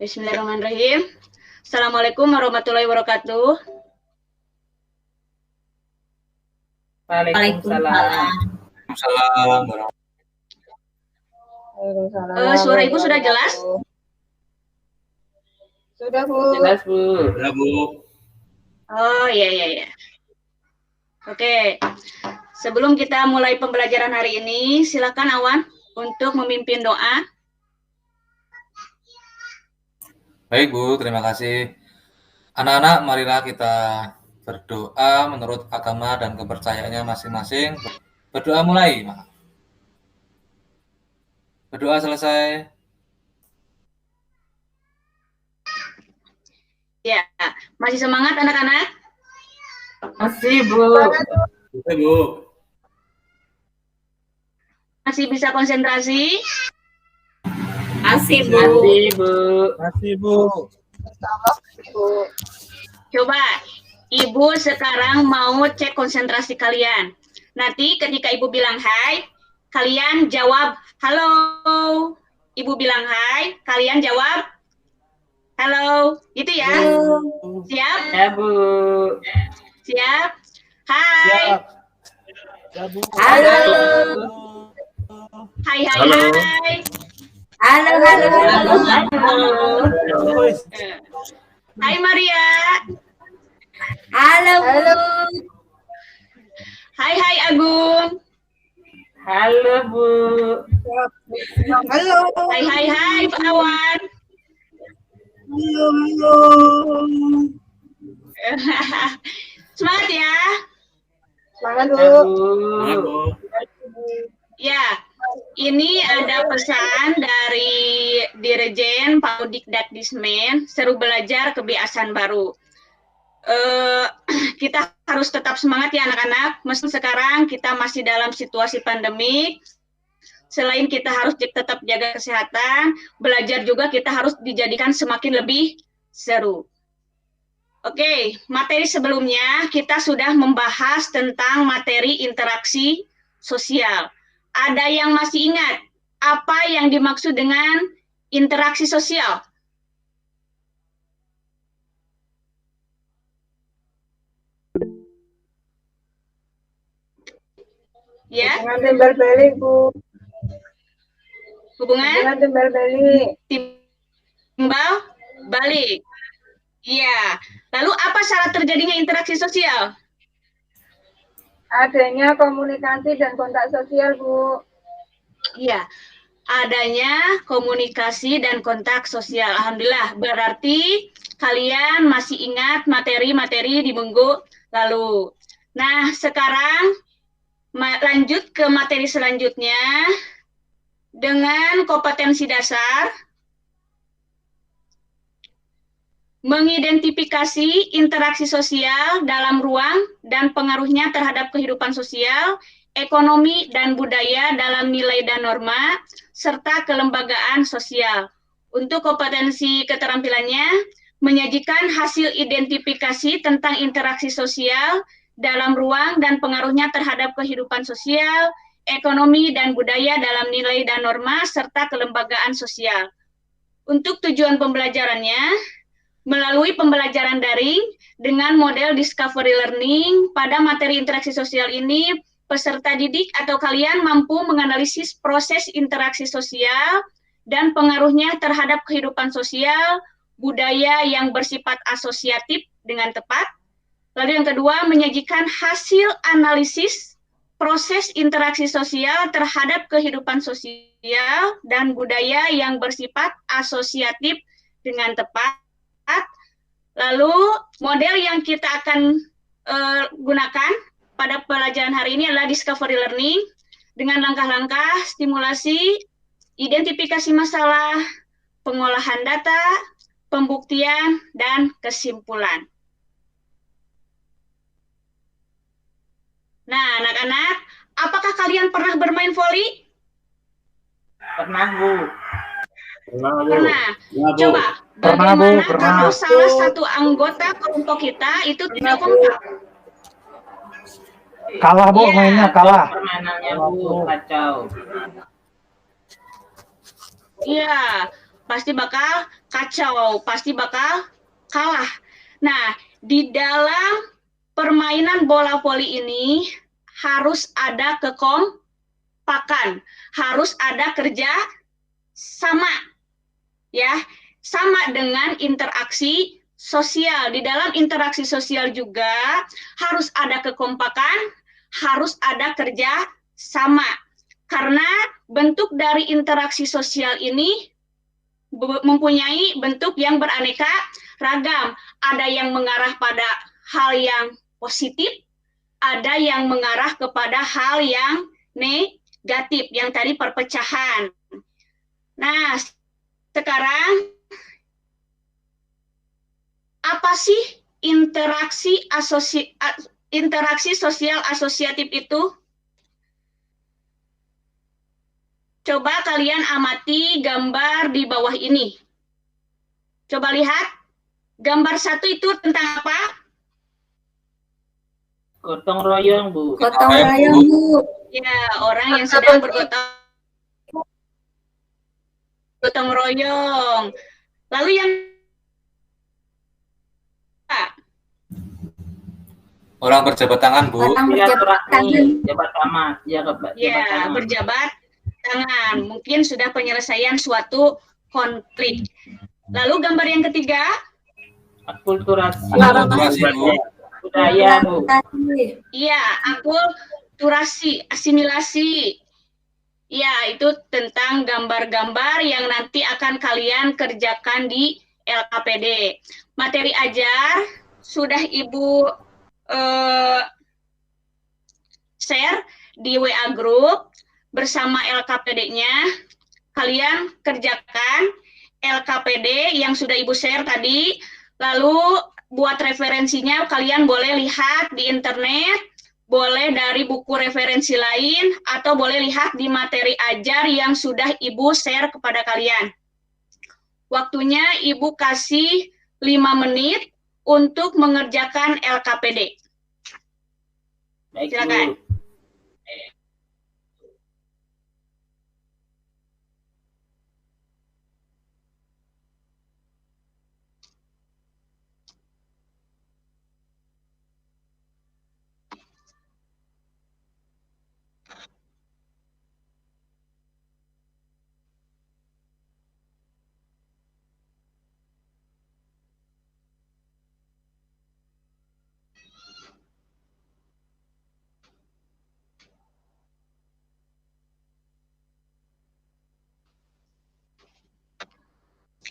Bismillahirrahmanirrahim. Assalamualaikum warahmatullahi wabarakatuh. Waalaikumsalam. Suara Ibu sudah jelas? Sudah, Bu. Jelas, Bu. Sudah, Bu. Oh, iya. Oke. Sebelum kita mulai pembelajaran hari ini, silakan Awan untuk memimpin doa. Baik, Bu. Terima kasih. Anak-anak, marilah kita berdoa menurut agama dan kepercayaannya masing-masing. Berdoa mulai. Berdoa selesai. Ya, masih semangat anak-anak? Masih, Bu. Oke, Bu. Masih bisa konsentrasi? Masih, Bu. Masih, Bu. Masih, Bu. Coba, Ibu sekarang mau cek konsentrasi kalian. Nanti ketika Ibu bilang hai, kalian jawab halo. Ibu bilang hai, kalian jawab halo. Gitu ya? Siap? Ya, Bu. Siap? Hai. Ya, Bu. Halo. Hai. Halo. Hai Maria. Halo, Bu. Hai Agung. Halo, Bu. Halo. Hai Pak Awan. Halo. Semangat ya. Semangat, Ya, Bu. Bu. Ya, ini ada pesan dari Dirjen Paudikdakdismen, seru belajar kebiasaan baru. Kita harus tetap semangat ya anak-anak, meski sekarang kita masih dalam situasi pandemik. Selain kita harus tetap jaga kesehatan, belajar juga kita harus dijadikan semakin lebih seru. Oke, materi sebelumnya kita sudah membahas tentang materi interaksi sosial. Ada yang masih ingat apa yang dimaksud dengan interaksi sosial? Ya, Hubungan timbal balik, Bu. hubungan timbal balik. timbal balik. Iya. Lalu apa syarat terjadinya interaksi sosial? Adanya komunikasi dan kontak sosial, Bu. Iya. Adanya komunikasi dan kontak sosial. Alhamdulillah. Berarti kalian masih ingat materi-materi di minggu lalu. Nah, sekarang lanjut ke materi selanjutnya dengan kompetensi dasar. Mengidentifikasi interaksi sosial dalam ruang dan pengaruhnya terhadap kehidupan sosial, ekonomi, dan budaya dalam nilai dan norma, serta kelembagaan sosial. Untuk kompetensi keterampilannya, menyajikan hasil identifikasi tentang interaksi sosial dalam ruang dan pengaruhnya terhadap kehidupan sosial, ekonomi, dan budaya dalam nilai dan norma, serta kelembagaan sosial. Untuk tujuan pembelajarannya, melalui pembelajaran daring dengan model discovery learning, pada materi interaksi sosial ini, peserta didik atau kalian mampu menganalisis proses interaksi sosial dan pengaruhnya terhadap kehidupan sosial, budaya yang bersifat asosiatif dengan tepat. Lalu yang kedua, menyajikan hasil analisis proses interaksi sosial terhadap kehidupan sosial dan budaya yang bersifat asosiatif dengan tepat. Lalu model yang kita akan gunakan pada pelajaran hari ini adalah discovery learning dengan langkah-langkah stimulasi, identifikasi masalah, pengolahan data, pembuktian, dan kesimpulan. Nah, anak-anak, apakah kalian pernah bermain voli? Pernah, Bu. Pernah. Coba, bagaimana kalau salah satu anggota kelompok kita itu tidak kompak? Kalah, Bu, mainnya kalah. Permainannya, Bu, kacau. Iya, pasti bakal kacau, pasti bakal kalah. Nah, di dalam permainan bola voli ini harus ada kekompakan, harus ada kerja sama, ya, sama dengan interaksi sosial. Di dalam interaksi sosial juga harus ada kekompakan, harus ada kerja sama. Karena bentuk dari interaksi sosial ini mempunyai bentuk yang beraneka ragam. Ada yang mengarah pada hal yang positif, ada yang mengarah kepada hal yang negatif, yang tadi perpecahan. Nah, sekarang apa sih interaksi sosial asosiatif itu? Coba kalian amati gambar di bawah ini. Coba lihat, gambar 1 itu tentang apa? Gotong royong, Bu. Gotong royong, Bu. Ya, orang yang sedang gotong royong. Lalu yang Orang berjabat tangan, Bu. Orang berjabat tangan. Jabat tangan. Ya, berjabat tangan. Mungkin sudah penyelesaian suatu konflik. Lalu gambar yang ketiga? Akulturasi. Akulturasi, Bu. Budaya, Bu. Iya, akulturasi, asimilasi. Ya, itu tentang gambar-gambar yang nanti akan kalian kerjakan di LKPD. Materi ajar sudah Ibu share di WA Group bersama LKPD-nya. Kalian kerjakan LKPD yang sudah Ibu share tadi, lalu buat referensinya kalian boleh lihat di internet, boleh dari buku referensi lain, atau boleh lihat di materi ajar yang sudah Ibu share kepada kalian. Waktunya Ibu kasih 5 menit untuk mengerjakan LKPD. Baik, Silakan. Bu.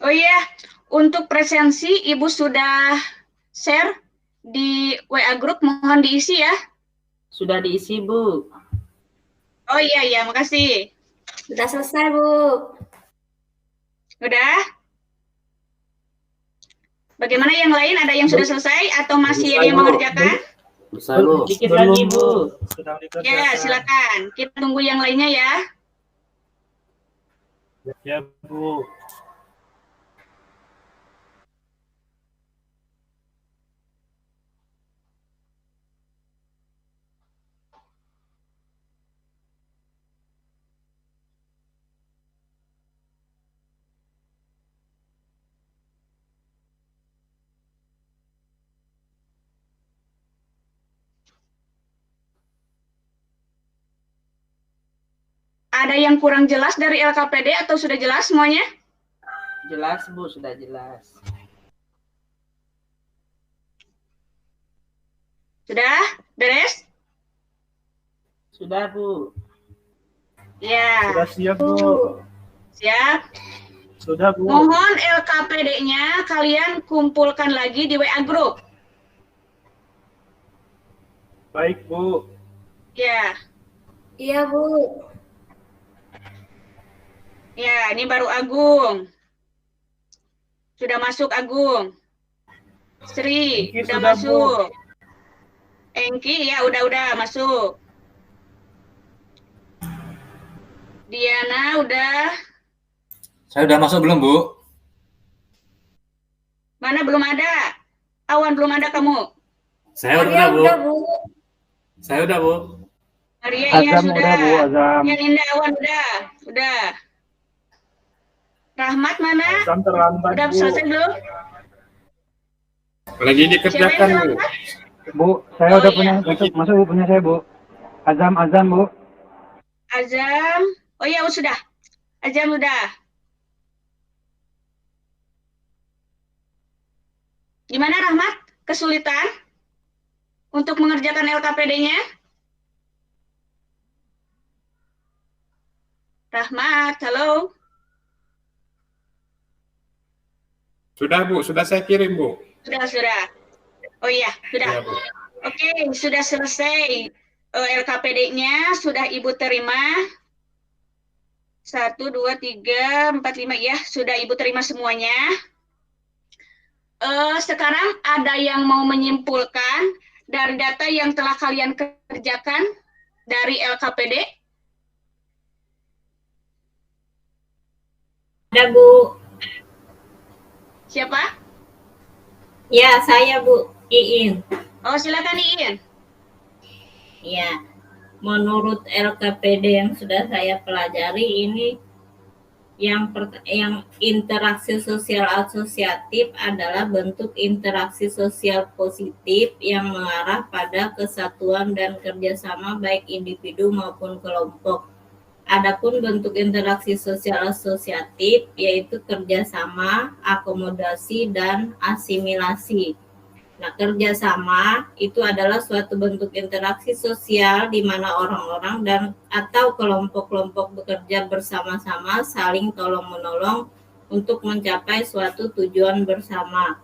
Oh iya, untuk presensi Ibu sudah share di WA Group, mohon diisi ya. Sudah diisi, Bu. Oh iya, makasih. Sudah selesai, Bu. Udah? Bagaimana yang lain? Ada yang sudah selesai atau masih ada yang mengerjakan? Bisa, Bu. Sedikit lagi, Bu. Ya, silakan. Kita tunggu yang lainnya ya. Ya, Bu. Ada yang kurang jelas dari LKPD atau sudah jelas semuanya? Jelas, Bu. Sudah jelas. Sudah? Beres? Sudah, Bu. Ya. Sudah siap, Bu. Siap. Sudah, Bu. Mohon LKPD-nya kalian kumpulkan lagi di WA Group. Baik, Bu. Ya. Iya, Bu. Ya, ini baru Agung. Sudah masuk Agung. Sri, Engki udah sudah, masuk. Engki, ya udah masuk. Diana udah. Saya udah masuk belum, Bu? Mana belum ada? Awan belum ada kamu? Saya Maria udah, Bu. Saya udah, Bu. Maria iya Azam sudah. udah, Bu. Azam. Ya Linda Awan udah. Rahmat mana? Azam terlambat, Udah Bu. selesai belum? Lagi Siapa dikerjakan, yang Bu. terlambat? Bu, saya Oh, udah iya. punya, masuk Bu, punya saya Bu. Azam, Bu. Azam. Oh ya, sudah. Azam udah. Gimana Rahmat? Kesulitan untuk mengerjakan LKPD-nya? Rahmat, halo. Sudah, Bu. Sudah saya kirim, Bu. Sudah. Oh iya, sudah. Ya, Bu. Oke, sudah selesai. LKPD-nya sudah Ibu terima. 1, 2, 3, 4, 5. Ya, sudah Ibu terima semuanya. Sekarang ada yang mau menyimpulkan dari data yang telah kalian kerjakan dari LKPD? Ada, Bu. Siapa? Ya, saya, Bu. Iin. Oh, silakan Iin. Ya, menurut LKPD yang sudah saya pelajari ini yang interaksi sosial asosiatif adalah bentuk interaksi sosial positif yang mengarah pada kesatuan dan kerjasama baik individu maupun kelompok. Adapun bentuk interaksi sosial asosiatif yaitu kerjasama, akomodasi, dan asimilasi. Nah, kerjasama itu adalah suatu bentuk interaksi sosial di mana orang-orang dan atau kelompok-kelompok bekerja bersama-sama saling tolong-menolong untuk mencapai suatu tujuan bersama.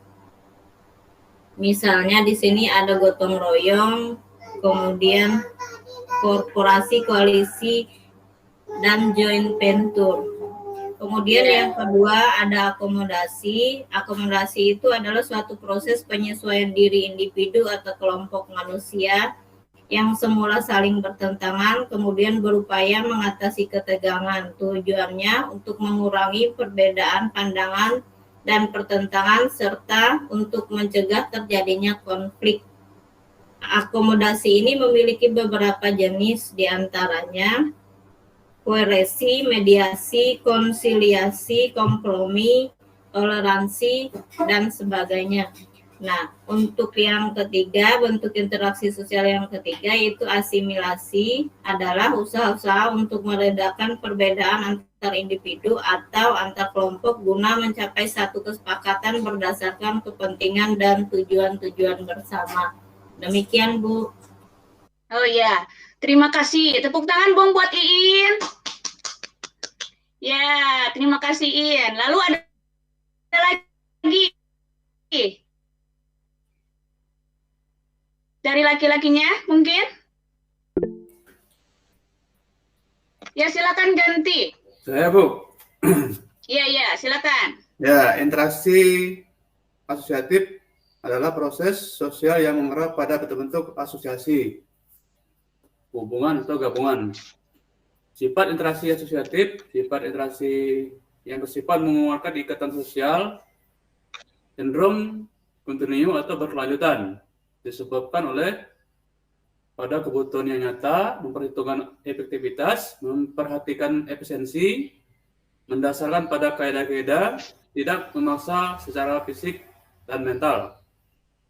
Misalnya di sini ada gotong royong, kemudian korporasi, koalisi, dan joint venture. Kemudian yang kedua ada akomodasi. Akomodasi itu adalah suatu proses penyesuaian diri individu atau kelompok manusia yang semula saling bertentangan, kemudian berupaya mengatasi ketegangan. Tujuannya untuk mengurangi perbedaan pandangan dan pertentangan serta untuk mencegah terjadinya konflik. Akomodasi ini memiliki beberapa jenis, diantaranya koeresi, mediasi, konsiliasi, kompromi, toleransi, dan sebagainya. Nah, untuk yang ketiga, bentuk interaksi sosial yang ketiga yaitu asimilasi adalah usaha-usaha untuk meredakan perbedaan antar individu atau antar kelompok guna mencapai satu kesepakatan berdasarkan kepentingan dan tujuan-tujuan bersama. Demikian, Bu. Oh ya, terima kasih. Tepuk tangan dong buat Iin. Ya, terima kasih Iin. Lalu ada lagi dari laki-lakinya mungkin? Ya, silakan ganti. Saya, Bu. Iya, silakan. Ya, interaksi asosiatif adalah proses sosial yang mengarah pada bentuk asosiasi, hubungan atau gabungan. Sifat interaksi asosiatif, sifat interaksi yang bersifat mengeluarkan ikatan sosial, cenderung kontinu atau berkelanjutan, disebabkan oleh pada kebutuhan yang nyata, memperhitungkan efektivitas, memperhatikan efisiensi, mendasarkan pada kaidah-kaidah, tidak memaksa secara fisik dan mental.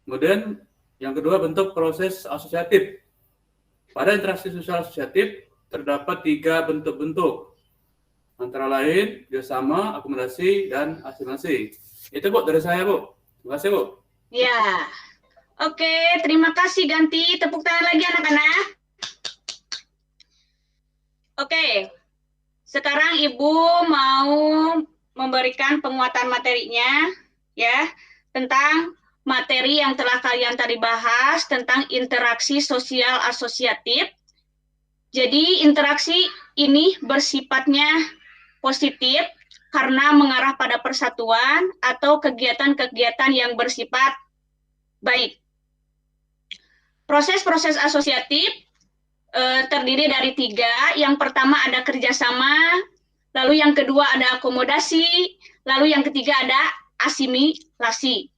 Kemudian yang kedua bentuk proses asosiatif. Pada interaksi sosial asosiatif terdapat 3 bentuk-bentuk, antara lain kerjasama, akomodasi, dan asimilasi. Itu Bu dari saya, Bu. Terima kasih, Bu. Ya, oke, terima kasih. Ganti tepuk tangan lagi anak-anak. Oke, sekarang Ibu mau memberikan penguatan materinya, ya, tentang materi yang telah kalian tadi bahas tentang interaksi sosial asosiatif. Jadi interaksi ini bersifatnya positif karena mengarah pada persatuan atau kegiatan-kegiatan yang bersifat baik. Proses-proses asosiatif terdiri dari 3. Yang pertama ada kerjasama, lalu yang kedua ada akomodasi, lalu yang ketiga ada asimilasi.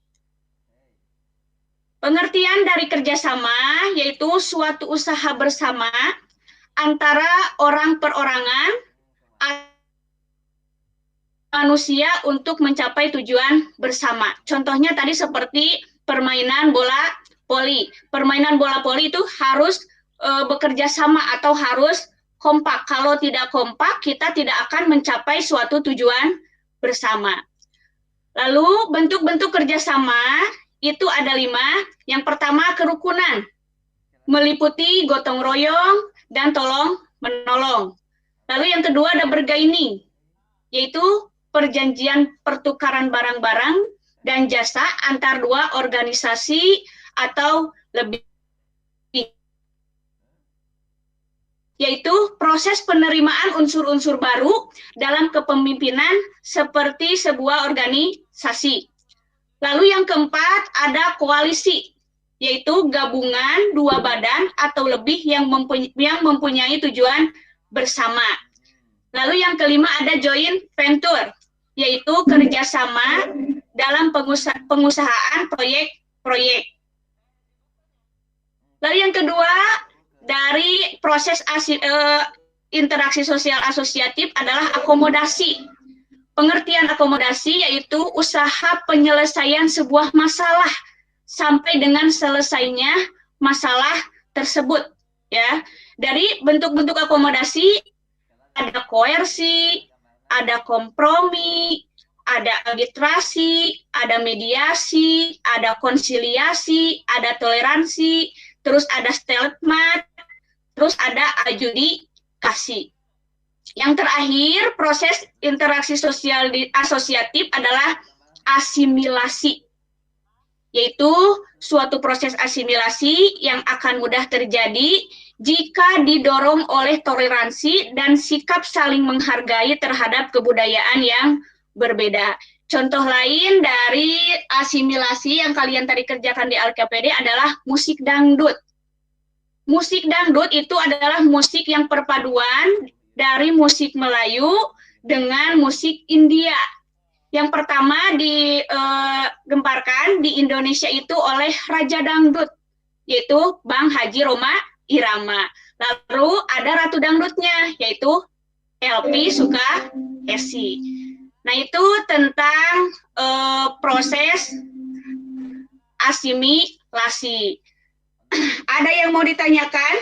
Pengertian dari kerjasama yaitu suatu usaha bersama antara orang perorangan manusia untuk mencapai tujuan bersama. Contohnya tadi seperti permainan bola voli. Permainan bola voli itu harus bekerja sama atau harus kompak. Kalau tidak kompak, kita tidak akan mencapai suatu tujuan bersama. Lalu bentuk-bentuk kerjasama itu ada 5. Yang pertama kerukunan, meliputi gotong royong dan tolong menolong. Lalu yang kedua ada bergaining, yaitu perjanjian pertukaran barang-barang dan jasa antar dua organisasi atau lebih, yaitu proses penerimaan unsur-unsur baru dalam kepemimpinan seperti sebuah organisasi. Lalu yang keempat ada koalisi, yaitu gabungan dua badan atau lebih yang mempunyai tujuan bersama. Lalu yang kelima ada joint venture, yaitu kerjasama dalam pengusahaan proyek-proyek. Lalu yang kedua, dari proses interaksi sosial asosiatif adalah akomodasi. Pengertian akomodasi yaitu usaha penyelesaian sebuah masalah sampai dengan selesainya masalah tersebut. Ya, dari bentuk-bentuk akomodasi ada koersi, ada kompromi, ada arbitrasi, ada mediasi, ada konsiliasi, ada toleransi, terus ada stalemate, terus ada adjudikasi. Yang terakhir, proses interaksi sosial asosiatif adalah asimilasi, yaitu suatu proses asimilasi yang akan mudah terjadi jika didorong oleh toleransi dan sikap saling menghargai terhadap kebudayaan yang berbeda. Contoh lain dari asimilasi yang kalian tadi kerjakan di LKPD adalah musik dangdut. Musik dangdut itu adalah musik yang perpaduan dari musik Melayu dengan musik India. Yang pertama digemparkan di Indonesia itu oleh Raja Dangdut, yaitu Bang Haji Rhoma Irama. Lalu ada Ratu Dangdutnya, yaitu LP Sukahesi. Nah, itu tentang proses asimilasi. Ada yang mau ditanyakan?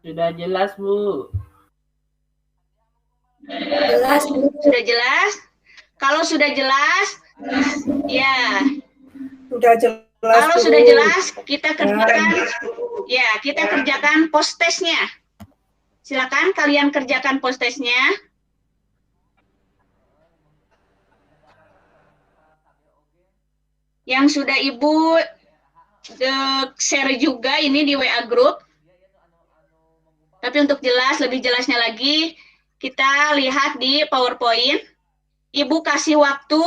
Sudah jelas, Bu. Jelas, Bu. Sudah jelas? Kalau sudah jelas, ya. Sudah jelas. Kalau Bu. sudah jelas, kita kerjakan, ya, kita kerjakan post-testnya. Silakan kalian kerjakan post-testnya. Yang sudah Ibu share juga ini di WA Group. Tapi untuk jelas, lebih jelasnya lagi, kita lihat di PowerPoint. Ibu kasih waktu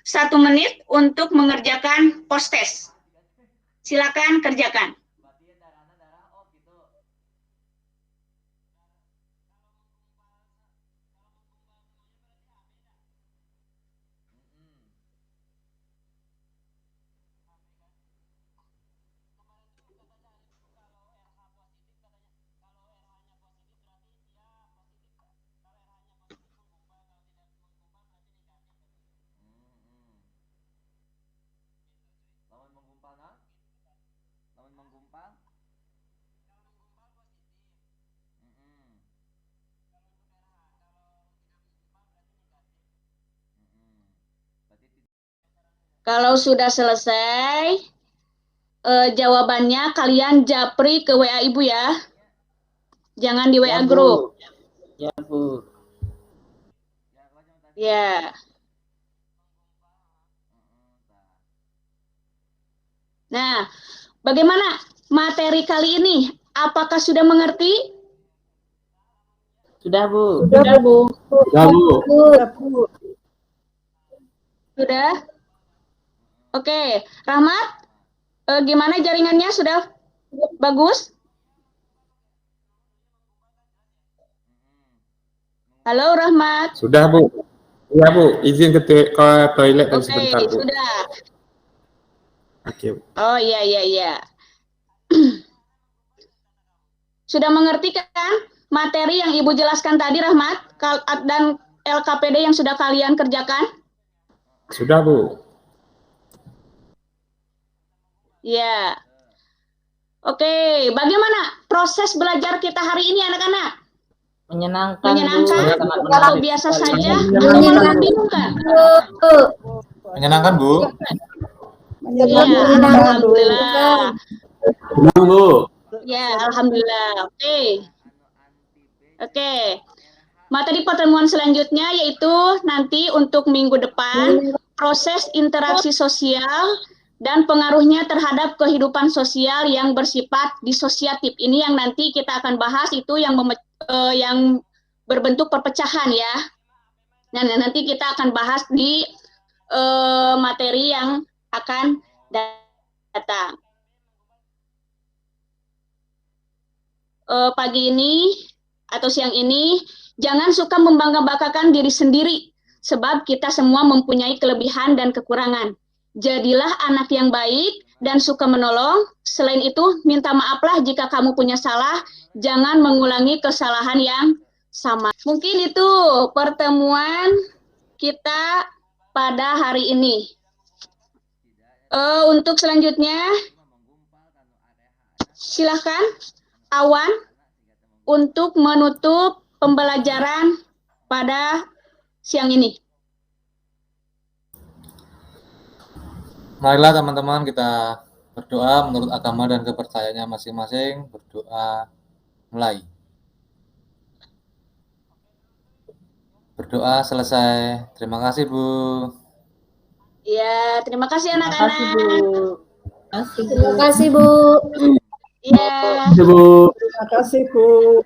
1 menit untuk mengerjakan post-test. Silakan kerjakan. Kalau sudah selesai, jawabannya kalian japri ke WA Ibu ya. Jangan di WA Group. Ya, Bu. Ya. Nah, bagaimana materi kali ini? Apakah sudah mengerti? Sudah, Bu. Sudah, Bu. Ya, Bu. Sudah? Oke, Rahmat, gimana jaringannya? Sudah bagus? Halo, Rahmat. Sudah, Bu. Ya, Bu. Izin ke toilet dan Oke, sebentar, Bu. sudah. Oke, Bu. Oh, iya. Sudah mengerti kan materi yang Ibu jelaskan tadi, Rahmat? Dan LKPD yang sudah kalian kerjakan? Sudah, Bu. Ya. Oke, bagaimana proses belajar kita hari ini anak-anak? Menyenangkan, Menyenangkan? Bu. Sangat Atau menarik biasa sekali. saja? Atau malah membingungkan? Menyenangkan, Bu. Ya, alhamdulillah. Senang, Bu. Ya, alhamdulillah. Oke. Materi pertemuan selanjutnya yaitu nanti untuk minggu depan proses interaksi sosial dan pengaruhnya terhadap kehidupan sosial yang bersifat disosiatif. Ini yang nanti kita akan bahas itu yang berbentuk perpecahan ya. Nah, nanti kita akan bahas di materi yang akan datang. Pagi ini atau siang ini jangan suka membangga-banggakan diri sendiri sebab kita semua mempunyai kelebihan dan kekurangan. Jadilah anak yang baik dan suka menolong. Selain itu, minta maaflah jika kamu punya salah. Jangan mengulangi kesalahan yang sama. Mungkin itu pertemuan kita pada hari ini. Untuk selanjutnya, silakan Awan untuk menutup pembelajaran pada siang ini. Marilah teman-teman kita berdoa menurut agama dan kepercayaannya masing-masing. Berdoa mulai. Berdoa selesai. Terima kasih, Bu. Ya, terima kasih anak-anak. Terima kasih, Bu. Ya. Bu. Terima kasih, Bu.